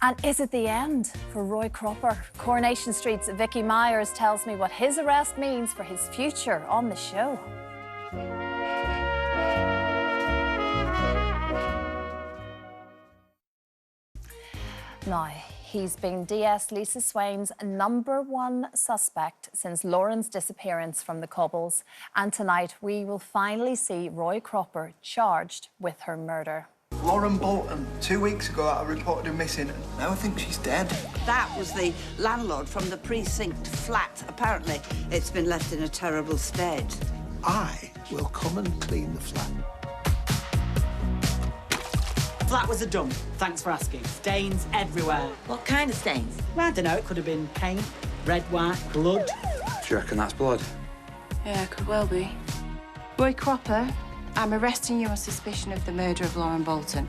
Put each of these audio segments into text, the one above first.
And is it the end for Roy Cropper? Coronation Street's Vicky Myers tells me what his arrest means for his future on the show. Now, he's been DS Lisa Swain's #1 suspect since Lauren's disappearance from the Cobbles. And tonight, we will finally see Roy Cropper charged with her murder. Lauren Bolton, 2 weeks ago, I reported her missing. Now I think she's dead. That was the landlord from the precinct flat. Apparently, it's been left in a terrible state. I will come and clean the flat. Flat was a dump. Thanks for asking. Stains everywhere. What kind of stains? Well, I don't know. It could have been paint, red, white, blood. Do you reckon that's blood? Yeah, could well be. Roy Cropper, I'm arresting you on suspicion of the murder of Lauren Bolton.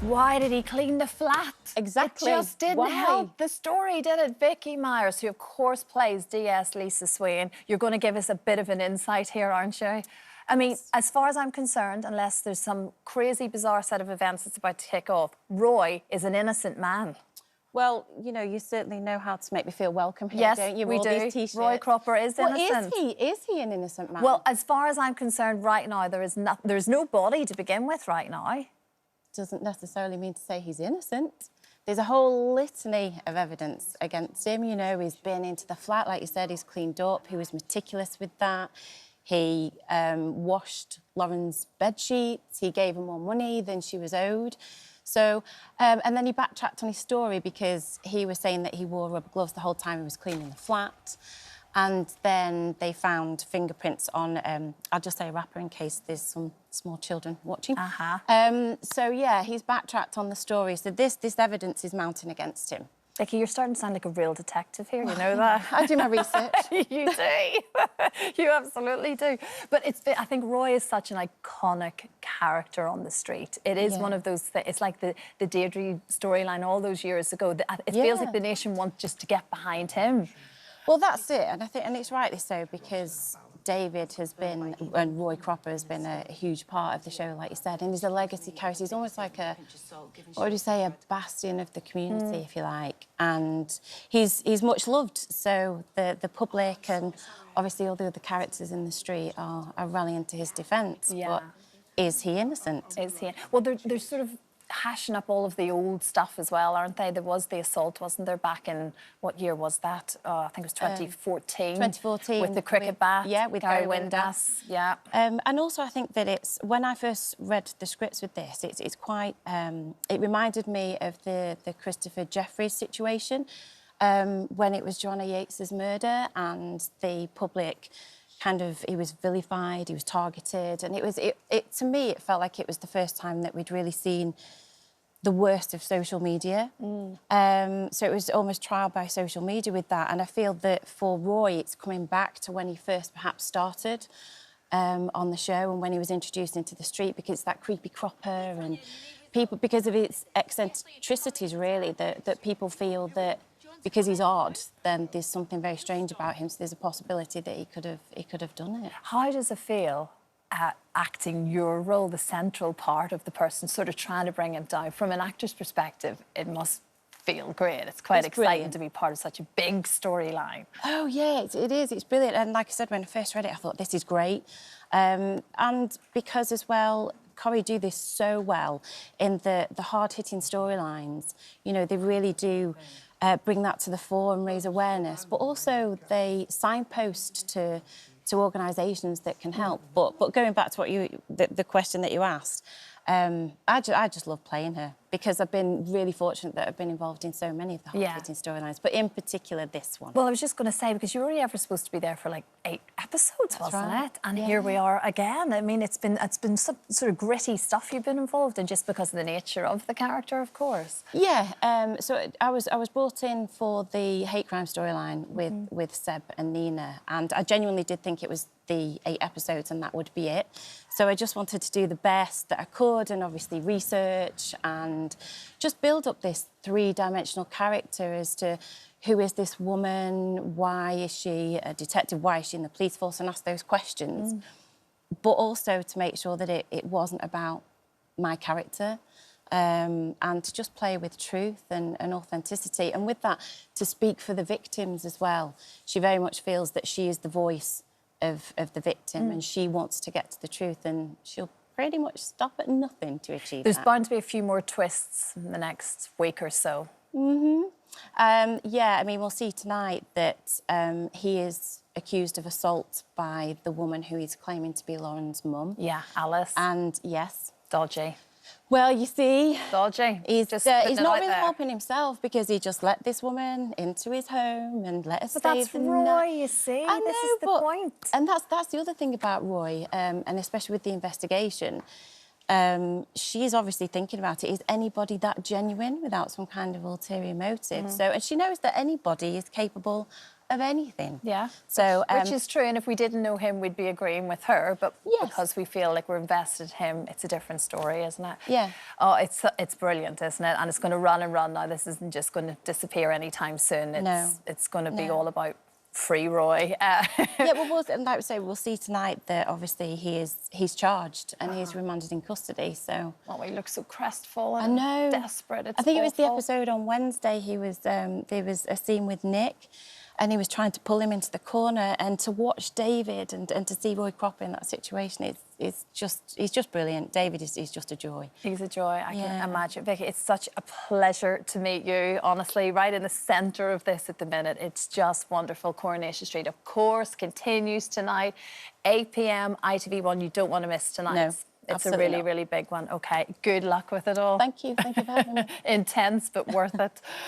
Why did he clean the flat? Exactly. It just didn't Why? help the story, did it? Vicky Myers, who of course plays DS Lisa Swain. You're going to give us a bit of an insight here, aren't you? I mean, as far as I'm concerned, unless there's some crazy, bizarre set of events that's about to kick off, Roy is an innocent man. Well, you know, you certainly know how to make me feel welcome here, Yes, don't you? we All do. These T-shirts. Roy Cropper is innocent. Well, is he an innocent man? Well, as far as I'm concerned, right now, there's no body to begin with right now. Doesn't necessarily mean to say he's innocent. There's a whole litany of evidence against him. You know, he's been into the flat, like you said, he's cleaned up, he was meticulous with that. He washed Lauren's bed sheets, he gave her more money than she was owed. So, and then he backtracked on his story because he was saying that he wore rubber gloves the whole time he was cleaning the flat. And then they found fingerprints on, I'll just say a wrapper in case there's some small children watching. So, yeah, he's backtracked on the story. So this evidence is mounting against him. Vicky, you're starting to sound like a real detective here, you know that? I do my research. You do. You absolutely do. But I think Roy is such an iconic character on the street. It is one of those things. It's like the Deirdre storyline all those years ago. It feels like the nation wants just to get behind him. Well, that's it. And I think, and it's rightly so, because David has been, and Roy Cropper has been a huge part of the show, like you said, and he's a legacy character. He's almost like what would you say, a bastion of the community, if you like. And he's much loved. So the public and obviously all the other characters in the street are rallying to his defence. Yeah. But is he innocent? Is he? Well, they're sort of hashing up all of the old stuff as well, aren't they? There was the assault, wasn't there, back in, what year was that? I think it was 2014. 2014. With the cricket bat. Yeah, with Gary Gary Windass. Yeah. And also I think that it's, when I first read the scripts with this, it's quite, it reminded me of the Christopher Jeffries situation, when it was Joanna Yates's murder and the public kind of, he was vilified, he was targeted, and to me, it felt like it was the first time that we'd really seen the worst of social media. So it was almost trial by social media with that, and I feel that for Roy, it's coming back to when he first perhaps started on the show and when he was introduced into the street, because it's that creepy cropper and people, because of its eccentricities, really, that people feel that because he's odd, then there's something very strange about him. So there's a possibility that he could have done it. How does it feel acting your role, the central part of the person, sort of trying to bring him down? From an actor's perspective, it must feel great. It's quite exciting brilliant to be part of such a big storyline. Oh, yeah, it is. It's brilliant. And like I said, when I first read it, I thought, this is great. And because as well, Corrie do this so well in the hard-hitting storylines. You know, they really do bring that to the fore and raise awareness, but also they signpost to organisations that can help. But going back to what the question that you asked, I just love playing her because I've been really fortunate that I've been involved in so many of the hard-hitting storylines, but in particular this one. Well, I was just going to say, because you were only ever supposed to be there for like 8 episodes, wasn't it? And here we are again. I mean, it's been some sort of gritty stuff you've been involved in, just because of the nature of the character, of course. Yeah. So I was brought in for the hate crime storyline with Seb and Nina, and I genuinely did think it was the 8 episodes and that would be it. So I just wanted to do the best that I could, and obviously research and just build up this 3-dimensional character as to who is this woman, why is she a detective, why is she in the police force, and ask those questions. But also to make sure that it wasn't about my character. And to just play with truth and authenticity. And with that, to speak for the victims as well. She very much feels that she is the voice of the victim and she wants to get to the truth, and she'll pretty much stop at nothing to achieve There's that. bound to be a few more twists in the next week or so. Yeah, I mean, we'll see tonight that he is accused of assault by the woman who he's claiming to be Lauren's mum. Yeah, Alice. And yes. Dodgy. Well, you see, Dodgy. he's just not putting it really out there. helping himself because he just let this woman into his home and let her But stay that's the Roy, night. you see. I This know, is the but- point. And that's the other thing about Roy, and especially with the investigation. She's obviously thinking about it. Is anybody that genuine without some kind of ulterior motive? So, and she knows that anybody is capable of anything. Yeah. So, Which is true, and if we didn't know him, we'd be agreeing with her. But Yes. because we feel like we're invested in him, it's a different story, isn't it? Yeah. Oh, it's brilliant, isn't it? And it's going to run and run now. This isn't just going to disappear anytime soon. It's going to be No. all about free Roy. yeah, well, and like we say, we'll see tonight that obviously he's charged and he's remanded in custody. So Oh, he looks so crestfallen. I know, Desperate. It's I think it was the awful. episode on Wednesday. He was there was a scene with Nick, and he was trying to pull him into the corner, and to watch David and to see Roy Cropper in that situation, he's just brilliant. David is just a joy. He's a joy, I Yeah. can imagine. Vicky, it's such a pleasure to meet you, honestly, right in the centre of this at the minute. It's just wonderful. Coronation Street, of course, continues tonight, 8 p.m, ITV1. You don't want to miss tonight. No, It's a absolutely really, not. really big one. OK, good luck with it all. Thank you for having me. Intense, but worth it.